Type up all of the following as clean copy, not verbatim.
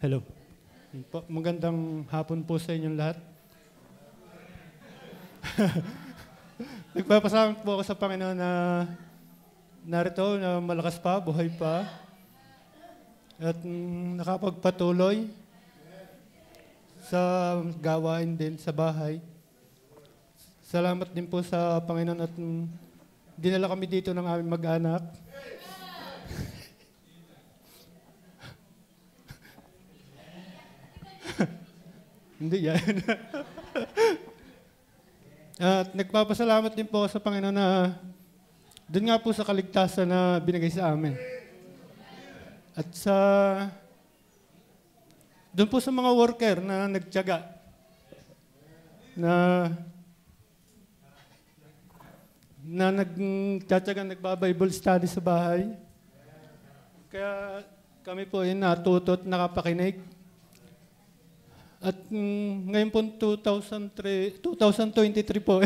Hello. Po, magandang hapon po sa inyong lahat. Nagpapasalamat po ako sa Panginoon na narito, na malakas pa, buhay pa, at nakapagpatuloy sa gawain din sa bahay. Salamat din po sa Panginoon at dinala kami dito ng aming mag-anak. Hindi yan. At nagpapasalamat din po sa Panginoon na doon nga po sa kaligtasan na binigay sa amin. At doon po sa mga worker na nagtiyaga na nagtatiyaga, nagba-Bible study sa bahay. Kaya kami po ay natuto at nakapakinig. At ngayon po 2023 po,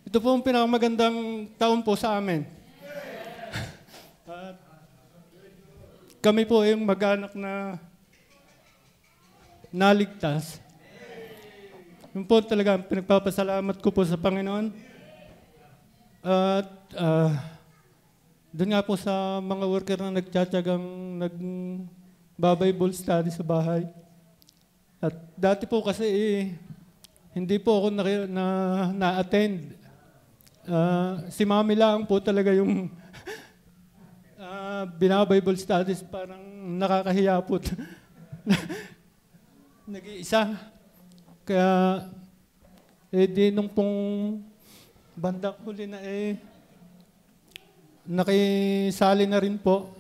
ito po ang pinakamagandang taon po sa amin. At kami po ay mag-anak na naligtas. Yun po talaga, pinagpapasalamat ko po sa Panginoon. At doon nga po sa mga worker na nagtsatsagang nag-Bible study sa bahay. At dati po kasi hindi po ako na-attend. Si Mami lang po talaga yung bina-Bible studies, parang nakakahiya po. Nag-iisa. Kaya di nung pong bandang huli na nakisali na rin po.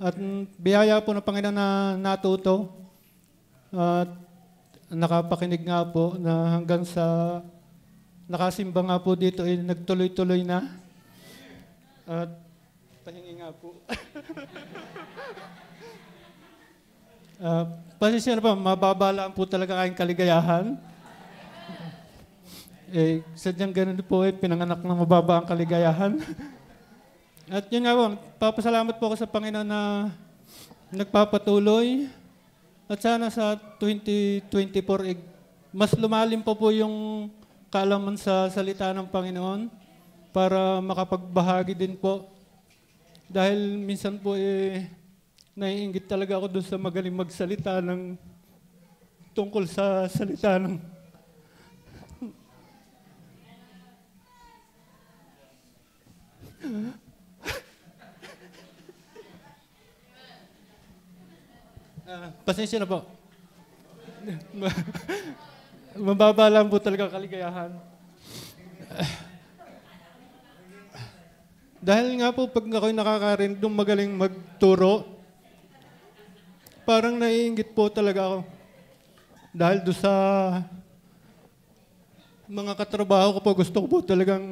At biyaya po ng Panginoon na natuto. At nakapakinig nga po na hanggang sa nakasimba nga po dito nagtuloy-tuloy na. At pahingi nga po. Pasensya na po, mababa po talaga kayong kaligayahan. Sadyang ganun po pinanganak ng mababa ang kaligayahan. At yun nga po, papasalamat po ako sa Panginoon na nagpapatuloy. At sana sa 2024, mas lumalim pa po yung kaalaman sa salita ng Panginoon para makapagbahagi din po. Dahil minsan po naiinggit talaga ako doon sa magaling magsalita tungkol sa salita ng pasensya na po. Mababa lang po talaga kaligayahan. Dahil nga po, pag ako'y nakakarinig ng magaling magturo, parang naiinggit po talaga ako. Dahil doon sa mga katrabaho ko po, gusto ko po talagang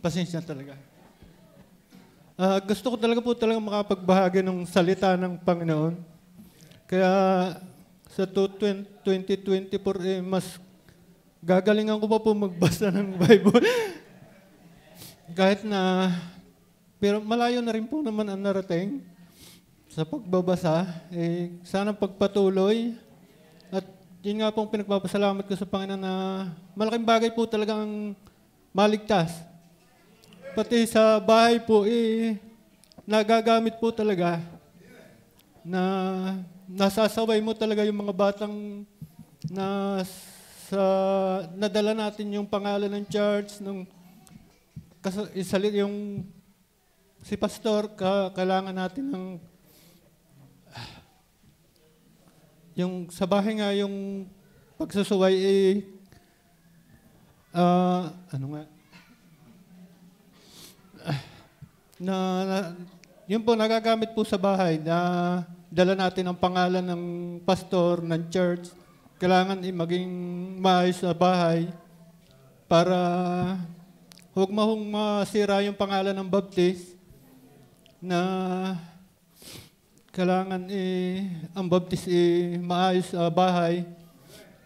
pasensya talaga. Gusto ko talaga po makapagbahagi ng salita ng Panginoon. Kaya sa 2024, mas gagalingan ko pa po magbasa ng Bible. Kahit na, pero malayo na rin po naman ang narating sa pagbabasa. Sana pagpatuloy. At yun nga pong pinagpapasalamat ko sa Panginoon na malaking bagay po talagang maligtas. Pati sa bahay po, nagagamit po talaga na nasasaway mo talaga yung mga batang nadala natin yung pangalan ng church, yung si pastor, kailangan natin yung sa bahay nga, yung pagsusuway, yun po, nagagamit po sa bahay na dala natin ang pangalan ng pastor, ng church. Kailangan maging maayos na bahay para huwag masira yung pangalan ng baptist na kailangan ang baptist maayos sa bahay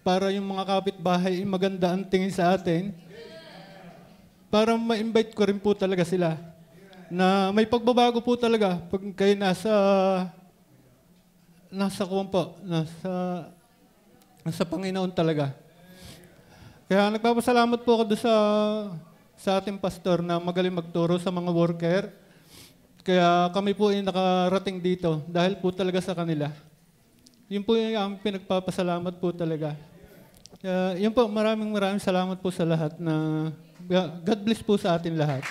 para yung mga kapitbahay maganda ang tingin sa atin. para ma-invite ko rin po talaga sila na may pagbabago po talaga pag kayo nasa Panginoon talaga. Kaya nagpapasalamat po ako doon sa ating pastor na magaling magturo sa mga worker. Kaya kami po ay nakarating dito dahil po talaga sa kanila. Yun po yung aming pinagpapasalamat po talaga. Yun po, maraming salamat po sa lahat na God bless po sa atin lahat.